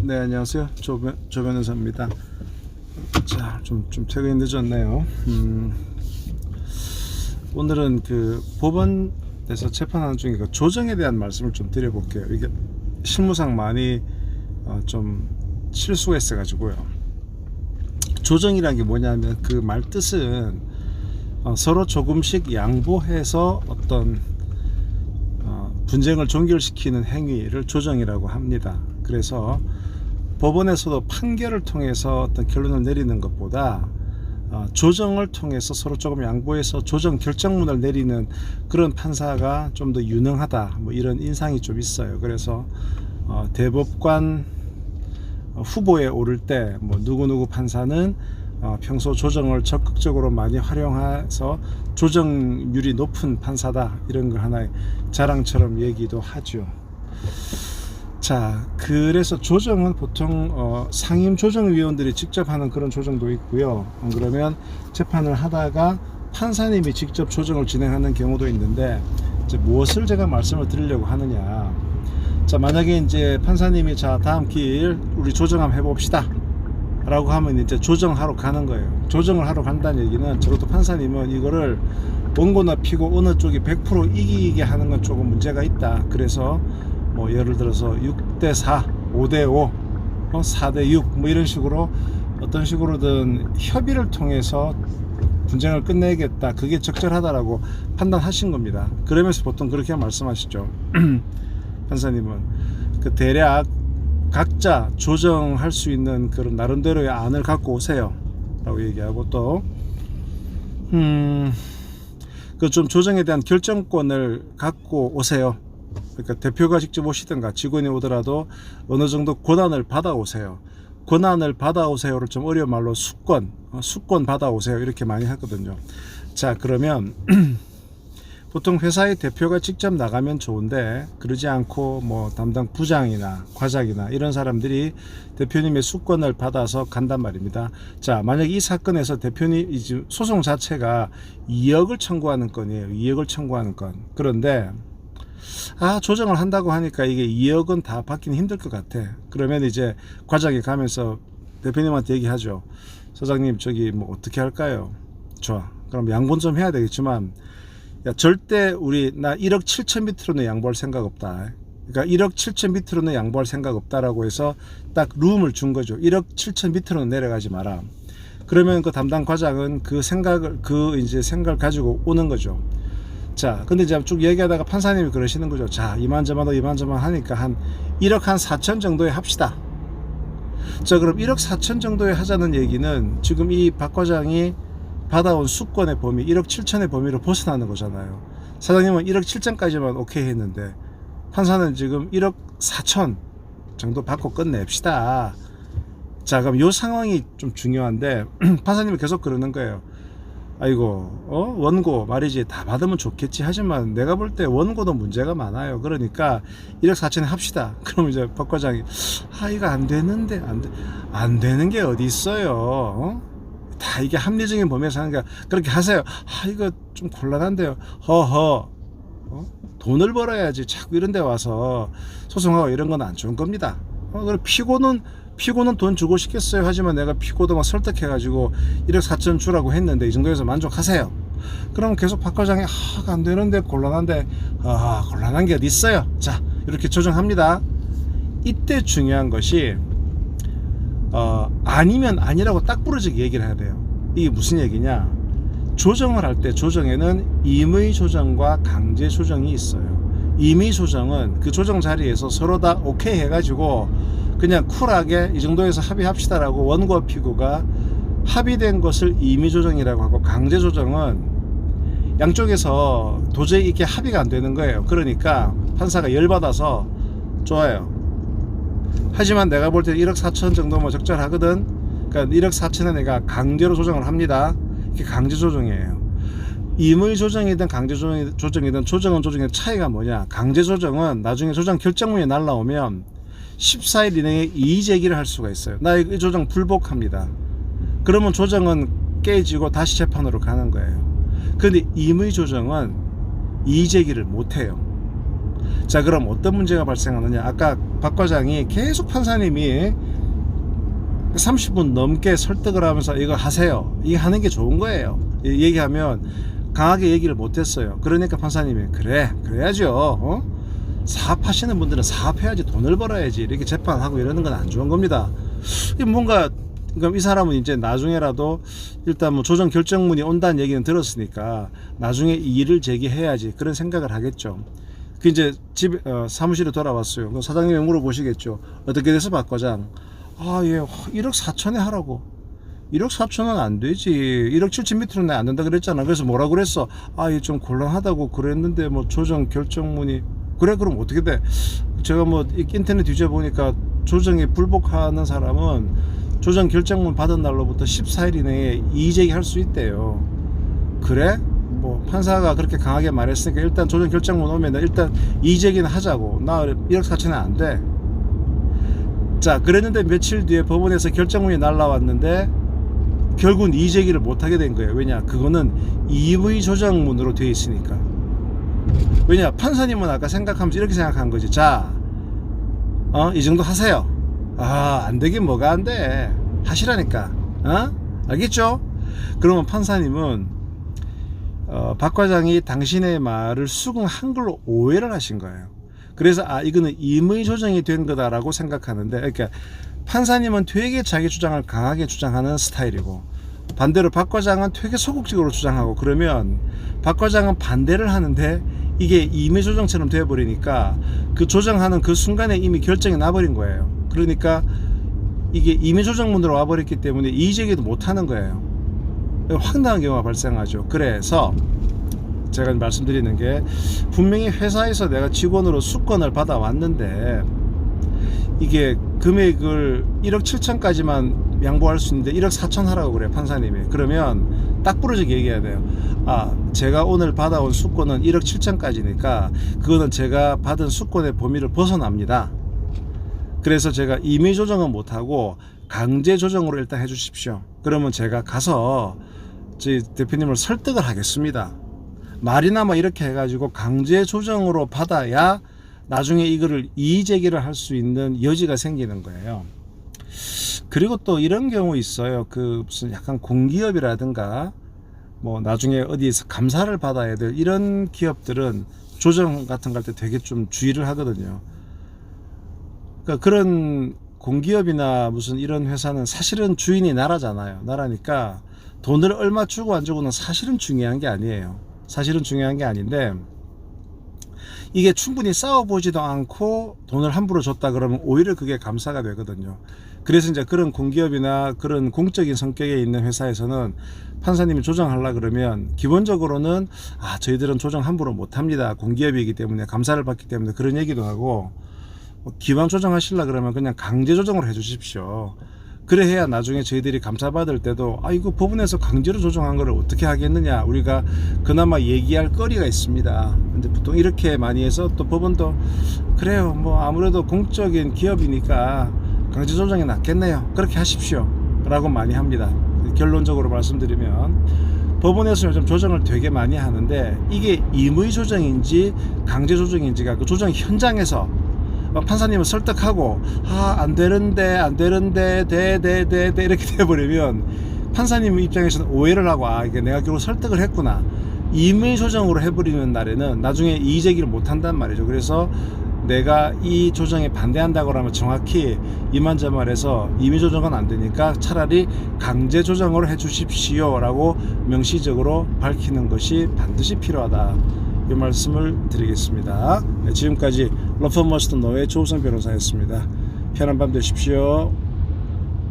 네, 안녕하세요. 조 변호사입니다. 자, 좀 퇴근이 늦었네요. 오늘은 그 법원에서 재판하는 중에 그 조정에 대한 말씀을 좀 드려볼게요. 이게 실무상 많이 좀 실수가 있어가지고요. 조정이라는 게 뭐냐면 그 말 뜻은 서로 조금씩 양보해서 어떤 분쟁을 종결시키는 행위를 조정이라고 합니다. 그래서 법원에서도 판결을 통해서 어떤 결론을 내리는 것보다 조정을 통해서 서로 조금 양보해서 조정 결정문을 내리는 그런 판사가 좀 더 유능하다, 뭐 이런 인상이 좀 있어요. 그래서 대법관 후보에 오를 때 뭐 누구누구 판사는 평소 조정을 적극적으로 많이 활용해서 조정률이 높은 판사다, 이런 걸 하나의 자랑처럼 얘기도 하죠. 자, 그래서 조정은 보통 상임 조정위원들이 직접 하는 그런 조정도 있고요. 그러면 재판을 하다가 판사님이 직접 조정을 진행하는 경우도 있는데, 이제 무엇을 제가 말씀을 드리려고 하느냐. 자, 만약에 이제 판사님이 자, 다음 기일 우리 조정 한번 해봅시다 라고 하면 이제 조정하러 가는 거예요. 조정을 하러 간다는 얘기는 적어도 판사님은 이거를 원고나 피고 어느 쪽이 100% 이기게 하는 건 조금 문제가 있다. 그래서 뭐 예를 들어서 6대4, 5대5, 4대6 뭐 이런 식으로 어떤 식으로든 협의를 통해서 분쟁을 끝내겠다, 그게 적절하다라고 판단하신 겁니다. 그러면서 보통 그렇게 말씀하시죠. 판사님은 그 대략 각자 조정할 수 있는 그런 나름대로의 안을 갖고 오세요 라고 얘기하고, 또 그 좀 조정에 대한 결정권을 갖고 오세요. 그러니까 대표가 직접 오시든가 직원이 오더라도 어느 정도 권한을 받아오세요. 권한을 받아오세요를 좀 어려운 말로 수권 받아오세요, 이렇게 많이 하거든요. 자, 그러면 보통 회사의 대표가 직접 나가면 좋은데, 그러지 않고 뭐 담당 부장이나 과장이나 이런 사람들이 대표님의 수권을 받아서 간단 말입니다. 자, 만약 이 사건에서 대표님 소송 자체가 2억을 청구하는 건이에요. 2억을 청구하는 건. 그런데 조정을 한다고 하니까 이게 2억은 다 받기는 힘들 것 같아. 그러면 이제 과장이 가면서 대표님한테 얘기하죠. 사장님, 저기 뭐 어떻게 할까요? 좋아, 그럼 양보는 좀 해야 되겠지만, 야, 절대 나 1억 7천 밑으로는 양보할 생각 없다. 그러니까 1억 7천 밑으로는 양보할 생각 없다라고 해서 딱 룸을 준 거죠. 1억 7천 밑으로는 내려가지 마라. 그러면 그 담당 과장은 그 생각을 가지고 오는 거죠. 자, 근데 이제 쭉 얘기하다가 판사님이 그러시는 거죠. 자, 이만저만 하니까 한 1억 한 4천 정도에 합시다. 자, 그럼 1억 4천 정도에 하자는 얘기는 지금 이 박 과장이 받아온 수권의 범위 1억 7천의 범위로 벗어나는 거잖아요. 사장님은 1억 7천까지만 오케이 했는데 판사는 지금 1억 4천 정도 받고 끝냅시다. 자, 그럼 이 상황이 좀 중요한데 판사님이 계속 그러는 거예요. 아이고, 원고 말이지, 다 받으면 좋겠지. 하지만 내가 볼 때 원고도 문제가 많아요. 그러니까 1억 4천에 합시다. 그럼 이제 박 과장이 이거 안 되는데, 안 되는 게 어디 있어요? 다 이게 합리적인 범위에서 하는 게, 그렇게 하세요. 이거 좀 곤란한데요. 돈을 벌어야지 자꾸 이런 데 와서 소송하고 이런 건 안 좋은 겁니다. 그럼 피고는 돈 주고 싶겠어요. 하지만 내가 피고도 막 설득해가지고 1억 4천 주라고 했는데 이 정도에서 만족하세요. 그럼 계속 박 과장이 안 되는데, 곤란한데, 곤란한 게 어디 있어요. 자, 이렇게 조정합니다. 이때 중요한 것이 아니면 아니라고 딱 부러지게 얘기를 해야 돼요. 이게 무슨 얘기냐. 조정을 할 때 조정에는 임의 조정과 강제 조정이 있어요. 임의 조정은 그 조정 자리에서 서로 다 오케이 해가지고 그냥 쿨하게 이 정도에서 합의합시다라고 원고와 피고가 합의된 것을 임의 조정이라고 하고, 강제 조정은 양쪽에서 도저히 이게 합의가 안 되는 거예요. 그러니까 판사가 열받아서 좋아요, 하지만 내가 볼 때 1억 4천 정도면 적절하거든. 그러니까 1억 4천에 내가 강제로 조정을 합니다. 이게 강제 조정이에요. 임의 조정이든 강제 조정이든 조정의 차이가 뭐냐. 강제 조정은 나중에 조정 결정문이 날라오면 14일 이내에 이의 제기를 할 수가 있어요. 나 이 조정 불복합니다. 그러면 조정은 깨지고 다시 재판으로 가는 거예요. 근데 임의 조정은 이의 제기를 못 해요. 자, 그럼 어떤 문제가 발생하느냐? 아까 박 과장이 계속 판사님이 30분 넘게 설득을 하면서 이거 하세요, 이거 하는 게 좋은 거예요 얘기하면 강하게 얘기를 못했어요. 그러니까 판사님이 그래야죠. 사업하시는 분들은 사업해야지, 돈을 벌어야지, 이렇게 재판하고 이러는 건 안 좋은 겁니다. 뭔가 그럼 이 사람은 이제 나중에라도 일단 뭐 조정 결정문이 온다는 얘기는 들었으니까 나중에 이의를 제기해야지, 그런 생각을 하겠죠. 그 이제 사무실에 돌아왔어요. 그럼 사장님이 물어보시겠죠. 어떻게 돼서 박 과장? 아, 예, 1억 4천에 하라고. 1억 4천은 안 되지. 1억 7천 밑으로는 안 된다 그랬잖아. 그래서 뭐라 그랬어? 아, 예, 좀 곤란하다고 그랬는데 뭐 조정 결정문이. 그래, 그럼 어떻게 돼? 제가 뭐 인터넷 뒤져보니까 조정에 불복하는 사람은 조정 결정문 받은 날로부터 14일 이내에 이의제기할 수 있대요. 그래? 뭐 판사가 그렇게 강하게 말했으니까 일단 조정 결정문 오면 일단 이의제기는 하자고. 나 1억 4천은 안 돼. 자, 그랬는데 며칠 뒤에 법원에서 결정문이 날라왔는데 결국은 이의제기를 못하게 된 거예요. 왜냐? 그거는 임의 조정문으로 되어 있으니까. 왜냐? 판사님은 아까 생각하면서 이렇게 생각한 거지. 자, 이 정도 하세요. 아, 안 되긴 뭐가 안 돼. 하시라니까. 알겠죠? 그러면 판사님은 박 과장이 당신의 말을 수긍한 걸로 오해를 하신 거예요. 그래서 이거는 임의 조정이 된 거다라고 생각하는데, 그러니까 판사님은 되게 자기 주장을 강하게 주장하는 스타일이고, 반대로 박 과장은 되게 소극적으로 주장하고, 그러면 박 과장은 반대를 하는데 이게 임의 조정처럼 되어버리니까 그 조정하는 그 순간에 이미 결정이 나버린 거예요. 그러니까 이게 임의 조정문으로 와버렸기 때문에 이의제기도 못하는 거예요. 황당한 경우가 발생하죠. 그래서 제가 말씀드리는 게, 분명히 회사에서 내가 직원으로 수건을 받아왔는데 이게 금액을 1억 7천까지만 양보할 수 있는데 1억 4천 하라고 그래요, 판사님이. 그러면 딱 부러지게 얘기해야 돼요. 제가 오늘 받아온 수건은 1억 7천까지니까 그거는 제가 받은 수건의 범위를 벗어납니다. 그래서 제가 임의 조정은 못하고 강제 조정으로 일단 해주십시오. 그러면 제가 가서 저희 대표님을 설득을 하겠습니다. 말이나마 이렇게 해가지고 강제 조정으로 받아야 나중에 이거를 이의제기를 할 수 있는 여지가 생기는 거예요. 그리고 또 이런 경우 있어요. 무슨 약간 공기업이라든가 뭐 나중에 어디에서 감사를 받아야 될 이런 기업들은 조정 같은 거 할 때 되게 좀 주의를 하거든요. 그러니까 그런 공기업이나 무슨 이런 회사는 사실은 주인이 나라잖아요. 나라니까 돈을 얼마 주고 안 주고는 사실은 중요한 게 아니에요. 사실은 중요한 게 아닌데, 이게 충분히 싸워보지도 않고 돈을 함부로 줬다 그러면 오히려 그게 감사가 되거든요. 그래서 이제 그런 공기업이나 그런 공적인 성격에 있는 회사에서는 판사님이 조정하려고 그러면 기본적으로는 저희들은 조정 함부로 못합니다. 공기업이기 때문에, 감사를 받기 때문에, 그런 얘기도 하고, 기왕 조정하시려고 그러면 그냥 강제 조정을 해주십시오. 그래야 나중에 저희들이 감사받을 때도 이거 법원에서 강제로 조정한 거를 어떻게 하겠느냐, 우리가 그나마 얘기할 거리가 있습니다. 근데 보통 이렇게 많이 해서 또 법원도 그래요, 뭐 아무래도 공적인 기업이니까 강제 조정이 낫겠네요, 그렇게 하십시오 라고 많이 합니다. 결론적으로 말씀드리면 법원에서 요즘 조정을 되게 많이 하는데 이게 임의 조정인지 강제 조정인지가 그 조정 현장에서 판사님을 설득하고 안 되는데 이렇게 돼버리면 판사님 입장에서는 오해를 하고 이게 내가 결국 설득을 했구나, 임의 조정으로 해버리는 날에는 나중에 이의제기를 못한단 말이죠. 그래서 내가 이 조정에 반대한다고 하면 정확히 이만저만해서 임의 조정은 안 되니까 차라리 강제 조정으로 해주십시오 라고 명시적으로 밝히는 것이 반드시 필요하다, 이 말씀을 드리겠습니다. 지금까지 러퍼머스터 노의 조우성 변호사였습니다. 편한 밤 되십시오.